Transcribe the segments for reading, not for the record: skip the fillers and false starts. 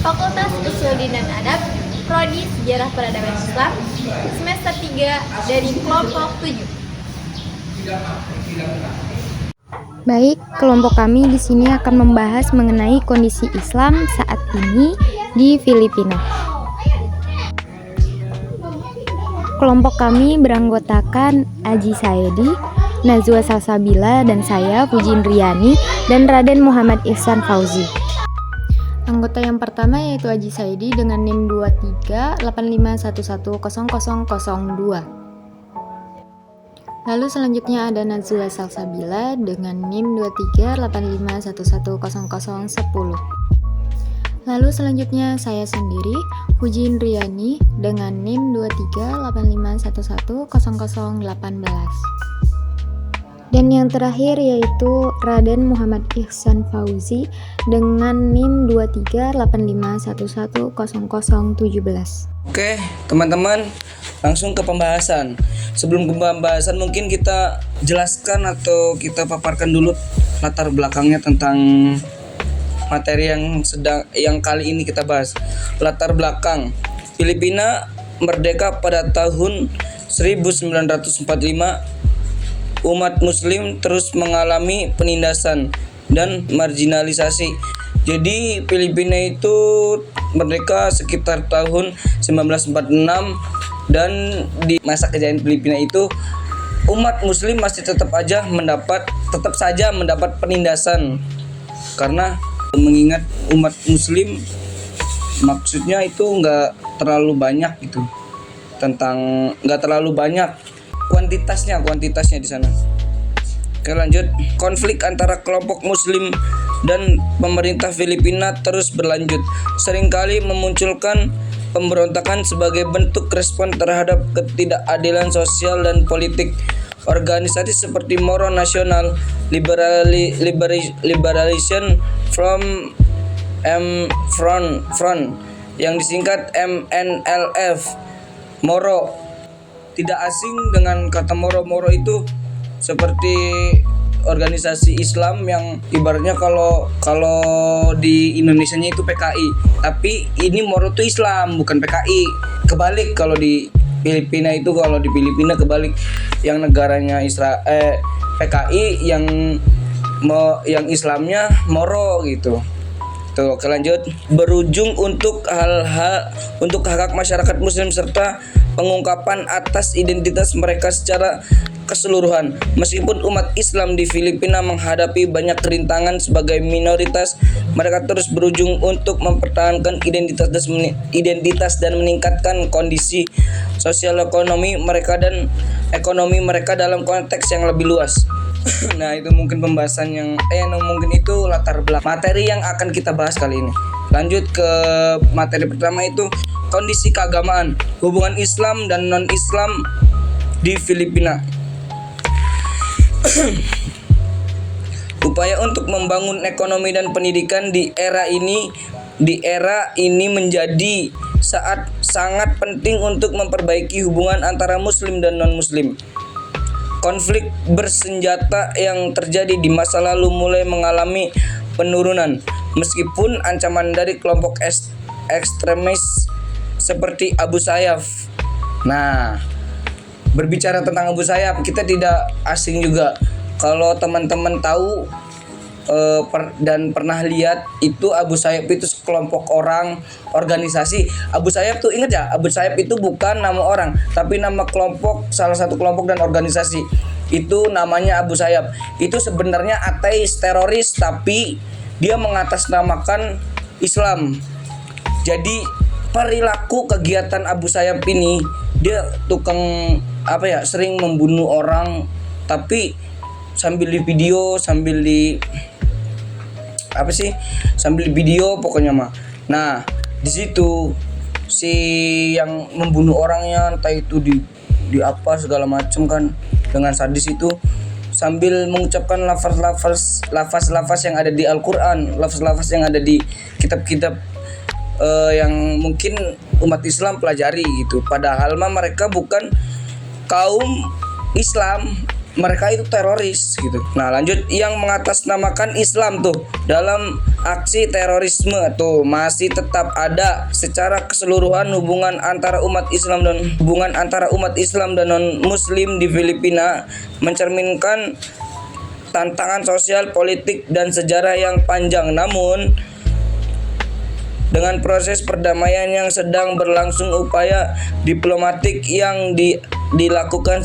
Fakultas Usuluddin dan Adab, Prodi Sejarah Peradaban Islam, semester 3 dari kelompok 7. Baik, kelompok kami di sini akan membahas mengenai kondisi Islam saat ini di Filipina. Kelompok kami beranggotakan Aji Saedi, Nazwa Salsabila, dan saya, Puji Indriani, dan Raden Muhammad Ihsan Fauzi. Anggota yang pertama yaitu Aji Saedi dengan NIM 2385110002. Lalu selanjutnya ada Nazwa Salsabila dengan NIM 2385110010. Lalu selanjutnya saya sendiri, Puji Indriani dengan NIM 2385110018. Dan yang terakhir yaitu Raden Muhammad Ihsan Fauzi dengan NIM 2385110017. Oke, teman-teman, langsung ke pembahasan. Sebelum ke pembahasan mungkin kita jelaskan atau kita paparkan dulu latar belakangnya tentang materi yang kali ini kita bahas. Latar belakang. Filipina merdeka pada tahun 1945. Umat muslim terus mengalami penindasan dan marginalisasi. Jadi Filipina itu merdeka sekitar tahun 1946, dan di masa kejayaan Filipina itu umat muslim masih tetap saja mendapat penindasan, karena mengingat umat muslim maksudnya itu nggak terlalu banyak gitu, nggak terlalu banyak kuantitasnya di sana. Oke, lanjut. Konflik antara kelompok muslim dan pemerintah Filipina terus berlanjut, seringkali memunculkan pemberontakan sebagai bentuk respon terhadap ketidakadilan sosial dan politik. Organisasi seperti Moro National Liberation Front yang disingkat MNLF, Moro. Tidak asing dengan kata Moro. Moro itu seperti organisasi Islam yang ibaratnya kalau di Indonesianya itu PKI, tapi ini Moro itu Islam bukan PKI. Kebalik kalau di Filipina kebalik, yang negaranya PKI yang Islamnya Moro gitu. Tuh, lanjut. Berujung untuk hak masyarakat muslim serta pengungkapan atas identitas mereka secara keseluruhan. Meskipun umat Islam di Filipina menghadapi banyak rintangan sebagai minoritas, mereka terus berujung untuk mempertahankan identitas dan meningkatkan kondisi sosial ekonomi mereka dalam konteks yang lebih luas. Nah, itu mungkin pembahasan mungkin itu latar belakang materi yang akan kita bahas kali ini. Lanjut ke materi pertama, itu kondisi keagamaan, hubungan Islam dan non-Islam di Filipina. Upaya untuk membangun ekonomi dan pendidikan di era ini menjadi sangat penting untuk memperbaiki hubungan antara muslim dan non-muslim. Konflik bersenjata yang terjadi di masa lalu mulai mengalami penurunan, meskipun ancaman dari kelompok ekstremis seperti Abu Sayyaf. Nah, berbicara tentang Abu Sayyaf, kita tidak asing juga kalau teman-teman tahu dan pernah lihat itu Abu Sayyaf itu sekelompok orang, organisasi. Abu Sayyaf tuh, ingat ya, Abu Sayyaf itu bukan nama orang, tapi nama kelompok, salah satu kelompok dan organisasi. Itu namanya Abu Sayyaf. Itu sebenarnya ateis, teroris, tapi dia mengatasnamakan Islam. Jadi perilaku kegiatan Abu Sayyaf ini, dia tukang sering membunuh orang, tapi sambil di video pokoknya mah. Nah, di situ si yang membunuh orangnya entah itu di apa segala macam kan, dengan sadis itu, sambil mengucapkan lafaz-lafaz yang ada di Al-Qur'an, lafaz-lafaz yang ada di kitab-kitab yang mungkin umat Islam pelajari gitu. Padahal mah mereka bukan kaum Islam, mereka itu teroris gitu. Nah, lanjut, yang mengatasnamakan Islam tuh dalam aksi terorisme tuh masih tetap ada secara keseluruhan hubungan antara umat Islam dan non muslim di Filipina mencerminkan tantangan sosial, politik dan sejarah yang panjang. Namun dengan proses perdamaian yang sedang berlangsung, upaya diplomatik yang dilakukan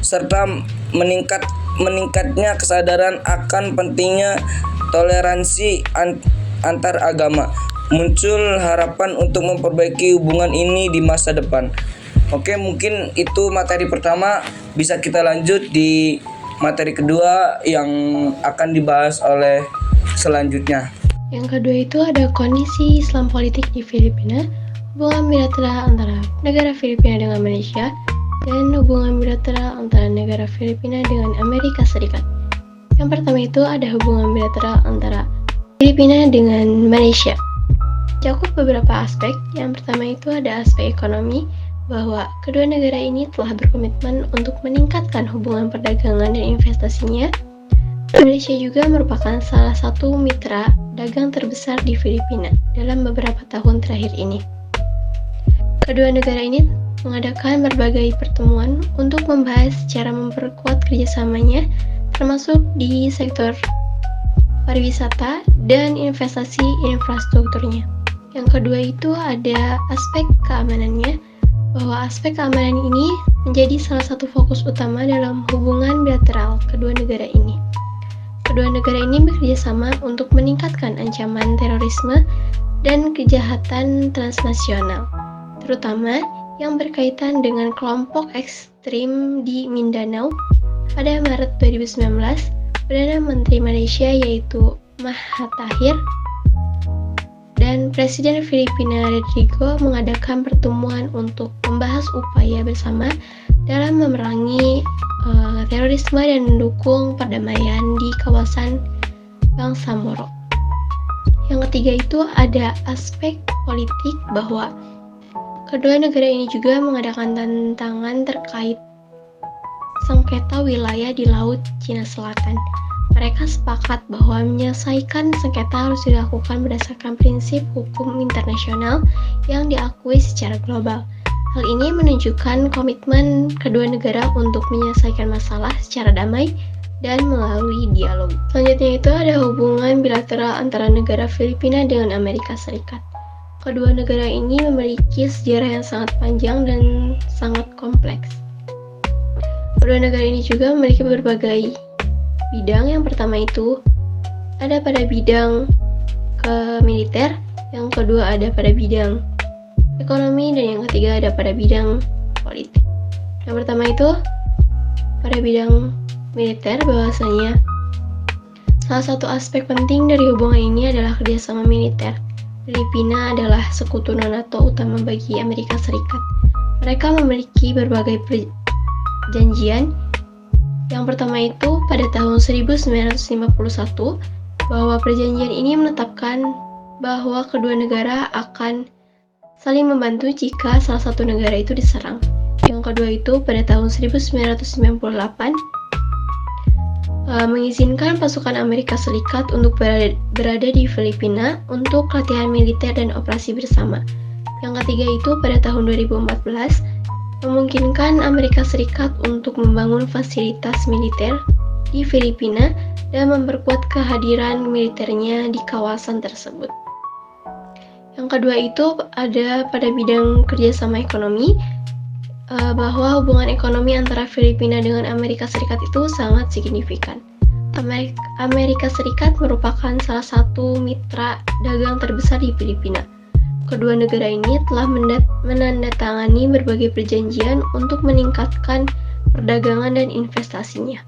serta meningkatnya kesadaran akan pentingnya toleransi antar agama, muncul harapan untuk memperbaiki hubungan ini di masa depan. Oke, mungkin itu materi pertama. Bisa kita lanjut di materi kedua yang akan dibahas oleh selanjutnya. Yang kedua itu ada kondisi Islam politik di Filipina, hubungan bilateral antara negara Filipina dengan Malaysia, dan hubungan bilateral antara negara Filipina dengan Amerika Serikat. Yang pertama itu ada hubungan bilateral antara Filipina dengan Malaysia. Cakup beberapa aspek. Yang pertama itu ada aspek ekonomi, bahwa kedua negara ini telah berkomitmen untuk meningkatkan hubungan perdagangan dan investasinya. Malaysia juga merupakan salah satu mitra dagang terbesar di Filipina dalam beberapa tahun terakhir ini. Kedua negara ini mengadakan berbagai pertemuan untuk membahas cara memperkuat kerjasamanya, termasuk di sektor pariwisata dan investasi infrastrukturnya. Yang kedua itu ada aspek keamanannya, bahwa aspek keamanan ini menjadi salah satu fokus utama dalam hubungan bilateral kedua negara ini. Kedua negara ini bekerja sama untuk meningkatkan ancaman terorisme dan kejahatan transnasional, terutama yang berkaitan dengan kelompok ekstrim di Mindanao. Pada Maret 2019, Perdana Menteri Malaysia yaitu Mahathir dan Presiden Filipina Rodrigo mengadakan pertemuan untuk membahas upaya bersama dalam memerangi terorisme dan mendukung perdamaian di kawasan Bangsamoro. Yang ketiga itu ada aspek politik, bahwa kedua negara ini juga mengadakan tantangan terkait sengketa wilayah di Laut Cina Selatan. Mereka sepakat bahwa menyelesaikan sengketa harus dilakukan berdasarkan prinsip hukum internasional yang diakui secara global. Hal ini menunjukkan komitmen kedua negara untuk menyelesaikan masalah secara damai dan melalui dialog. Selanjutnya itu ada hubungan bilateral antara negara Filipina dengan Amerika Serikat. Kedua negara ini memiliki sejarah yang sangat panjang dan sangat kompleks. Kedua negara ini juga memiliki berbagai bidang. Yang pertama itu ada pada bidang militer, yang kedua ada pada bidang ekonomi, dan yang ketiga ada pada bidang politik. Yang pertama itu pada bidang militer, bahwasanya salah satu aspek penting dari hubungan ini adalah kerjasama militer. Filipina adalah sekutu non-NATO utama bagi Amerika Serikat. Mereka memiliki berbagai perjanjian. Yang pertama itu pada tahun 1951, bahwa perjanjian ini menetapkan bahwa kedua negara akan saling membantu jika salah satu negara itu diserang. Yang kedua itu pada tahun 1998 mengizinkan pasukan Amerika Serikat untuk berada di Filipina untuk latihan militer dan operasi bersama. Yang ketiga itu pada tahun 2014 memungkinkan Amerika Serikat untuk membangun fasilitas militer di Filipina dan memperkuat kehadiran militernya di kawasan tersebut. Yang kedua itu ada pada bidang kerjasama ekonomi, bahwa hubungan ekonomi antara Filipina dengan Amerika Serikat itu sangat signifikan. Amerika Serikat merupakan salah satu mitra dagang terbesar di Filipina. Kedua negara ini telah menandatangani berbagai perjanjian untuk meningkatkan perdagangan dan investasinya,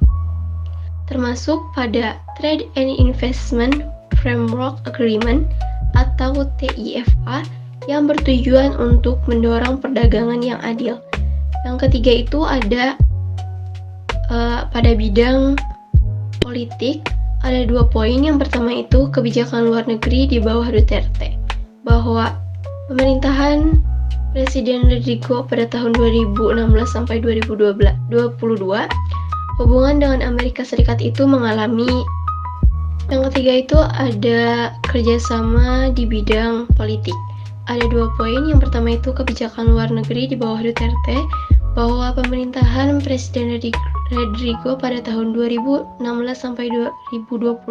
termasuk pada Trade and Investment Framework Agreement atau TIFA yang bertujuan untuk mendorong perdagangan yang adil. Yang ketiga itu ada pada bidang politik, ada 2 poin. Yang pertama itu kebijakan luar negeri di bawah Duterte, bahwa pemerintahan Presiden Rodrigo pada tahun 2016 sampai 2022 hubungan dengan Amerika Serikat itu mengalami. Yang ketiga itu ada kerjasama di bidang politik. Ada 2 poin. Yang pertama itu kebijakan luar negeri di bawah Duterte, bahwa pemerintahan Presiden Rodrigo pada tahun 2016 sampai 2022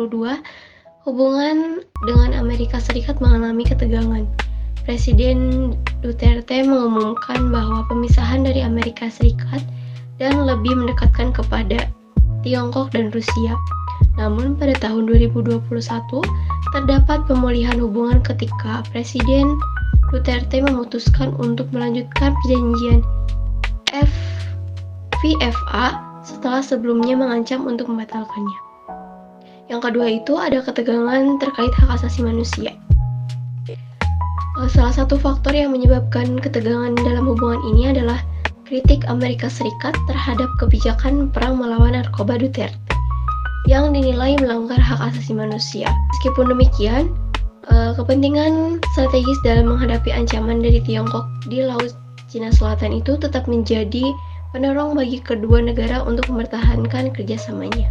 hubungan dengan Amerika Serikat mengalami ketegangan. Presiden Duterte mengumumkan bahwa pemisahan dari Amerika Serikat dan lebih mendekatkan kepada Tiongkok dan Rusia. Namun pada tahun 2021 terdapat pemulihan hubungan ketika Presiden Duterte memutuskan untuk melanjutkan perjanjian VFA setelah sebelumnya mengancam untuk membatalkannya. Yang kedua itu ada ketegangan terkait hak asasi manusia. Salah satu faktor yang menyebabkan ketegangan dalam hubungan ini adalah kritik Amerika Serikat terhadap kebijakan perang melawan narkoba Duterte yang dinilai melanggar hak asasi manusia. Meskipun demikian, kepentingan strategis dalam menghadapi ancaman dari Tiongkok di Laut Cina Selatan itu tetap menjadi pendorong bagi kedua negara untuk mempertahankan kerjasamanya.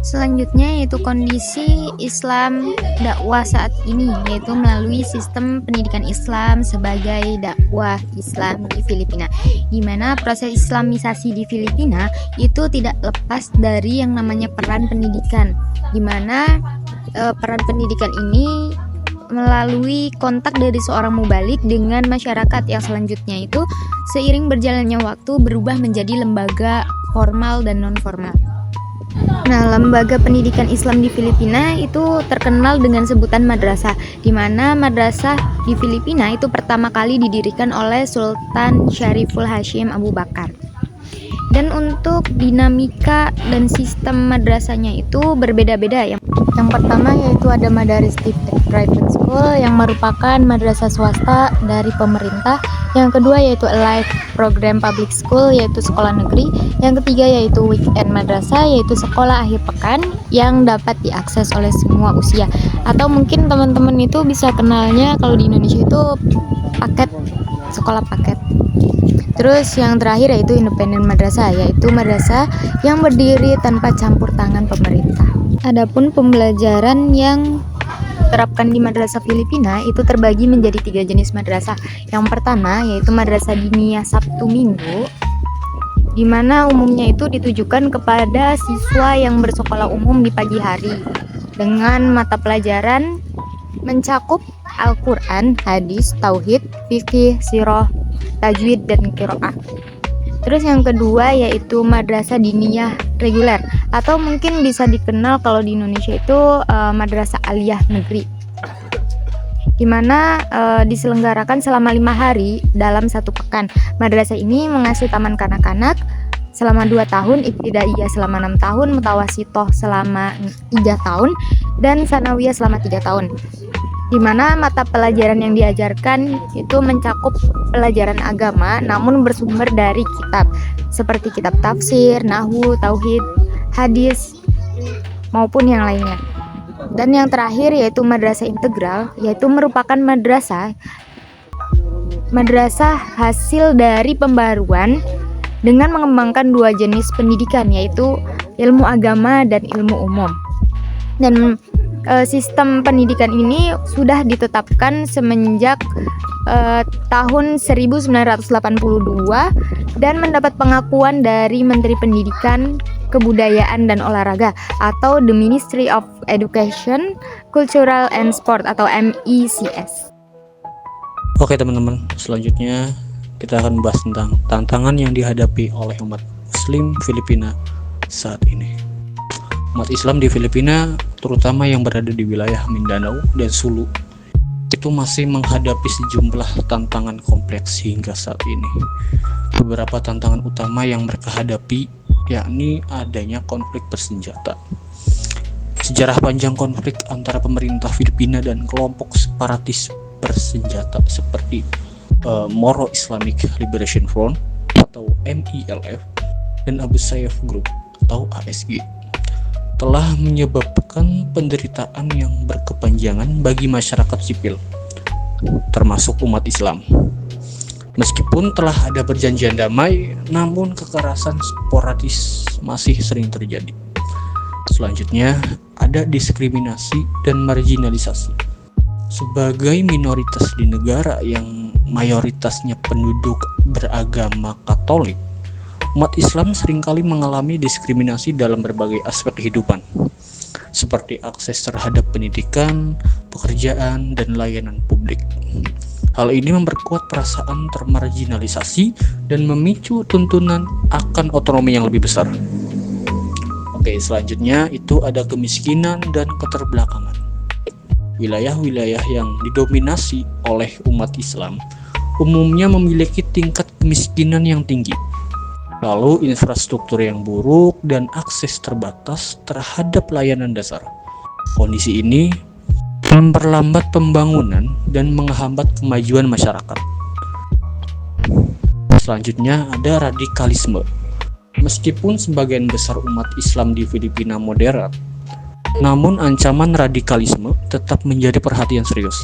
Selanjutnya yaitu kondisi Islam dakwah saat ini, yaitu melalui sistem pendidikan Islam sebagai dakwah Islam di Filipina, di mana proses Islamisasi di Filipina itu tidak lepas dari yang namanya peran pendidikan, di mana peran pendidikan ini melalui kontak dari seorang mubalik dengan masyarakat yang selanjutnya itu seiring berjalannya waktu berubah menjadi lembaga formal dan non-formal. Nah, lembaga pendidikan Islam di Filipina itu terkenal dengan sebutan madrasah, di mana madrasah di Filipina itu pertama kali didirikan oleh Sultan Syariful Hashim Abu Bakar. Dan untuk dinamika dan sistem madrasahnya itu berbeda-beda. Yang pertama yaitu ada Madaris Private School yang merupakan madrasah swasta dari pemerintah. Yang kedua yaitu Elite Program Public School, yaitu sekolah negeri. Yang ketiga yaitu Weekend Madrasah, yaitu sekolah akhir pekan yang dapat diakses oleh semua usia. Atau mungkin teman-teman itu bisa kenalnya kalau di Indonesia itu paket, sekolah paket. Terus yang terakhir yaitu Independent Madrasah, yaitu madrasah yang berdiri tanpa campur tangan pemerintah. Adapun pembelajaran yang diterapkan di madrasah Filipina itu terbagi menjadi 3 jenis madrasah. Yang pertama yaitu madrasah diniyah Sabtu Minggu, di mana umumnya itu ditujukan kepada siswa yang bersekolah umum di pagi hari dengan mata pelajaran mencakup Al-Quran, hadis, tauhid, fikih, sirah, tajwid, dan qiraah. Terus yang kedua yaitu madrasah diniyah reguler, atau mungkin bisa dikenal kalau di Indonesia itu madrasah aliyah negeri, di mana diselenggarakan selama 5 hari dalam 1 pekan. Madrasah ini mengasuh taman kanak-kanak selama 2 tahun, ibtidaiyah selama 6 tahun, mutawasitoh selama 3 tahun, dan sanawiyah selama 3 tahun. Di mana mata pelajaran yang diajarkan itu mencakup pelajaran agama namun bersumber dari kitab seperti kitab tafsir, nahwu, tauhid, hadis maupun yang lainnya. Dan yang terakhir yaitu madrasah integral, yaitu merupakan madrasah hasil dari pembaruan dengan mengembangkan 2 jenis pendidikan, yaitu ilmu agama dan ilmu umum. Dan sistem pendidikan ini sudah ditetapkan semenjak tahun 1982 dan mendapat pengakuan dari Menteri Pendidikan, Kebudayaan dan Olahraga atau The Ministry of Education, Cultural and Sport atau MECS. Oke teman-teman, selanjutnya kita akan membahas tentang tantangan yang dihadapi oleh umat Muslim Filipina saat ini. Umat Islam di Filipina, terutama yang berada di wilayah Mindanao dan Sulu, itu masih menghadapi sejumlah tantangan kompleks hingga saat ini. Beberapa tantangan utama yang mereka hadapi yakni adanya konflik bersenjata. Sejarah panjang konflik antara pemerintah Filipina dan kelompok separatis bersenjata seperti Moro Islamic Liberation Front atau MELF dan Abu Sayyaf Group atau ASG telah menyebabkan penderitaan yang berkepanjangan bagi masyarakat sipil, termasuk umat Islam. Meskipun telah ada perjanjian damai, namun kekerasan sporadis masih sering terjadi. Selanjutnya, ada diskriminasi dan marginalisasi. Sebagai minoritas di negara yang mayoritasnya penduduk beragama Katolik, umat Islam seringkali mengalami diskriminasi dalam berbagai aspek kehidupan, seperti akses terhadap pendidikan, pekerjaan, dan layanan publik. Hal ini memperkuat perasaan termarginalisasi dan memicu tuntunan akan otonomi yang lebih besar. Oke, selanjutnya itu ada kemiskinan dan keterbelakangan. Wilayah-wilayah yang didominasi oleh umat Islam umumnya memiliki tingkat kemiskinan yang tinggi, lalu infrastruktur yang buruk dan akses terbatas terhadap layanan dasar. Kondisi ini memperlambat pembangunan dan menghambat kemajuan masyarakat. Selanjutnya ada radikalisme. Meskipun sebagian besar umat Islam di Filipina moderat, namun ancaman radikalisme tetap menjadi perhatian serius.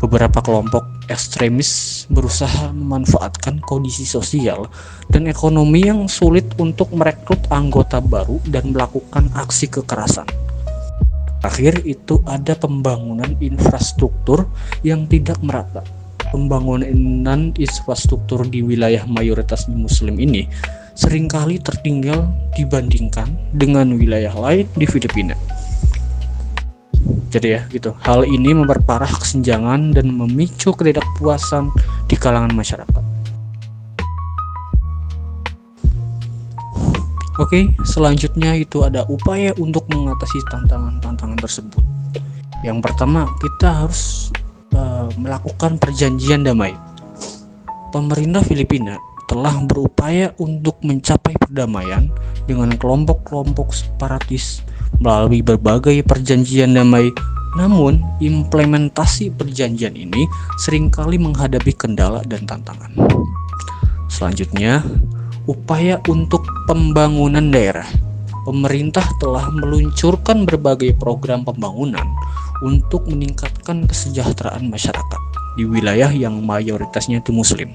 Beberapa kelompok ekstremis berusaha memanfaatkan kondisi sosial dan ekonomi yang sulit untuk merekrut anggota baru dan melakukan aksi kekerasan. Terakhir itu ada pembangunan infrastruktur yang tidak merata. Pembangunan infrastruktur di wilayah mayoritas Muslim ini seringkali tertinggal dibandingkan dengan wilayah lain di Filipina. Jadi ya gitu, hal ini memperparah kesenjangan dan memicu ketidakpuasan di kalangan masyarakat. Oke, selanjutnya itu ada upaya untuk mengatasi tantangan-tantangan tersebut. Yang pertama, kita harus melakukan perjanjian damai. Pemerintah Filipina telah berupaya untuk mencapai perdamaian dengan kelompok-kelompok separatis melalui berbagai perjanjian damai. Namun, implementasi perjanjian ini seringkali menghadapi kendala dan tantangan. Selanjutnya, upaya untuk pembangunan daerah. Pemerintah telah meluncurkan berbagai program pembangunan untuk meningkatkan kesejahteraan masyarakat di wilayah yang mayoritasnya itu Muslim,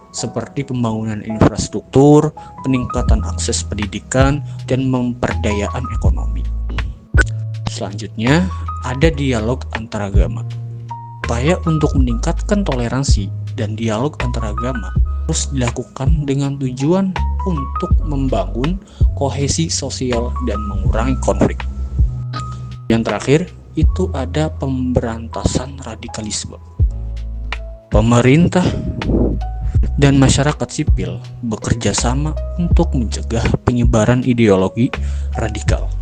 seperti pembangunan infrastruktur, peningkatan akses pendidikan, dan pemberdayaan ekonomi. Selanjutnya, ada dialog antaragama. Upaya untuk meningkatkan toleransi dan dialog antaragama terus dilakukan dengan tujuan untuk membangun kohesi sosial dan mengurangi konflik. Yang terakhir, itu ada pemberantasan radikalisme. Pemerintah dan masyarakat sipil bekerja sama untuk mencegah penyebaran ideologi radikal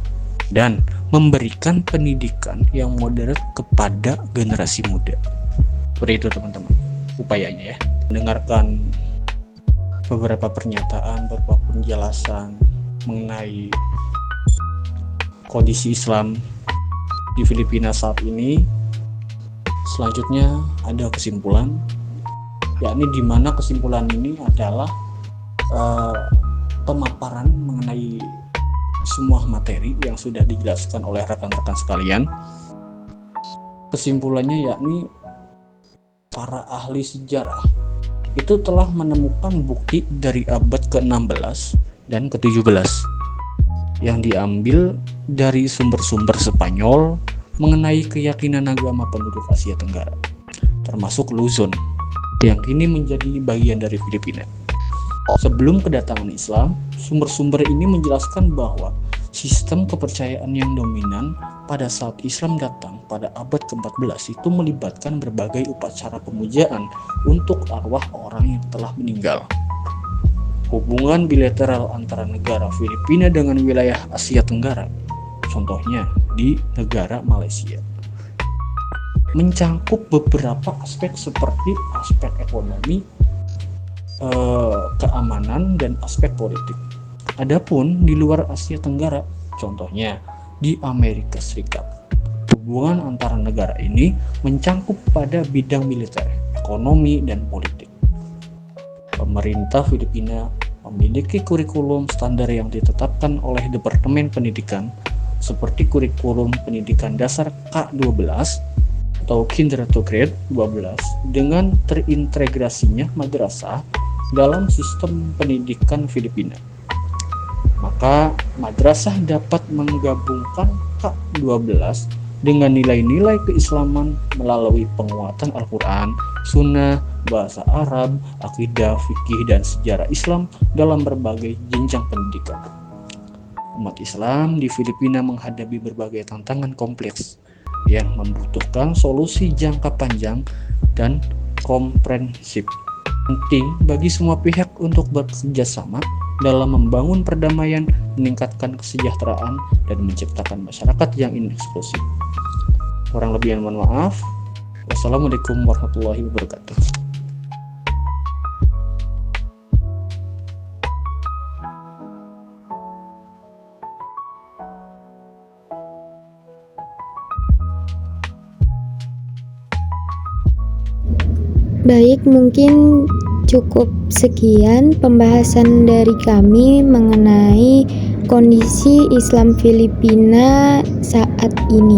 dan memberikan pendidikan yang moderat kepada generasi muda. Seperti itu teman-teman upayanya ya. Mendengarkan beberapa pernyataan, beberapa penjelasan mengenai kondisi Islam di Filipina saat ini. Selanjutnya ada kesimpulan, yakni di mana kesimpulan ini adalah pemaparan mengenai semua materi yang sudah dijelaskan oleh rekan-rekan sekalian. Kesimpulannya yakni para ahli sejarah itu telah menemukan bukti dari abad ke-16 dan ke-17 yang diambil dari sumber-sumber Spanyol mengenai keyakinan agama penduduk Asia Tenggara, termasuk Luzon, yang kini menjadi bagian dari Filipina. Sebelum kedatangan Islam, sumber-sumber ini menjelaskan bahwa sistem kepercayaan yang dominan pada saat Islam datang pada abad ke-14 itu melibatkan berbagai upacara pemujaan untuk arwah orang yang telah meninggal. Hubungan bilateral antara negara Filipina dengan wilayah Asia Tenggara, contohnya di negara Malaysia, mencangkup beberapa aspek seperti aspek ekonomi, keamanan, dan aspek politik. Adapun di luar Asia Tenggara, contohnya di Amerika Serikat, hubungan antara negara ini mencangkup pada bidang militer, ekonomi, dan politik. Pemerintah Filipina memiliki kurikulum standar yang ditetapkan oleh Departemen Pendidikan seperti kurikulum pendidikan dasar K-12 atau Kindergarten 12 dengan terintegrasinya madrasah dalam sistem pendidikan Filipina. Maka madrasah dapat menggabungkan K-12 dengan nilai-nilai keislaman melalui penguatan Al-Quran, Sunnah, bahasa Arab, akidah, fikih, dan sejarah Islam dalam berbagai jenjang pendidikan. Umat Islam di Filipina menghadapi berbagai tantangan kompleks yang membutuhkan solusi jangka panjang dan komprehensif. Penting bagi semua pihak untuk bekerja sama dalam membangun perdamaian, meningkatkan kesejahteraan, dan menciptakan masyarakat yang inklusif. Kurang lebih mohon maaf. Wassalamualaikum warahmatullahi wabarakatuh. Baik, mungkin cukup sekian pembahasan dari kami mengenai kondisi Islam Filipina saat ini.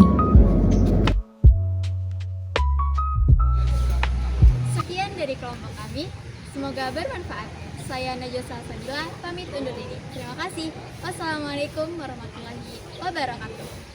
Sekian dari kelompok kami, semoga bermanfaat. Saya Najwa Salsabila, pamit undur diri. Terima kasih. Wassalamualaikum warahmatullahi wabarakatuh.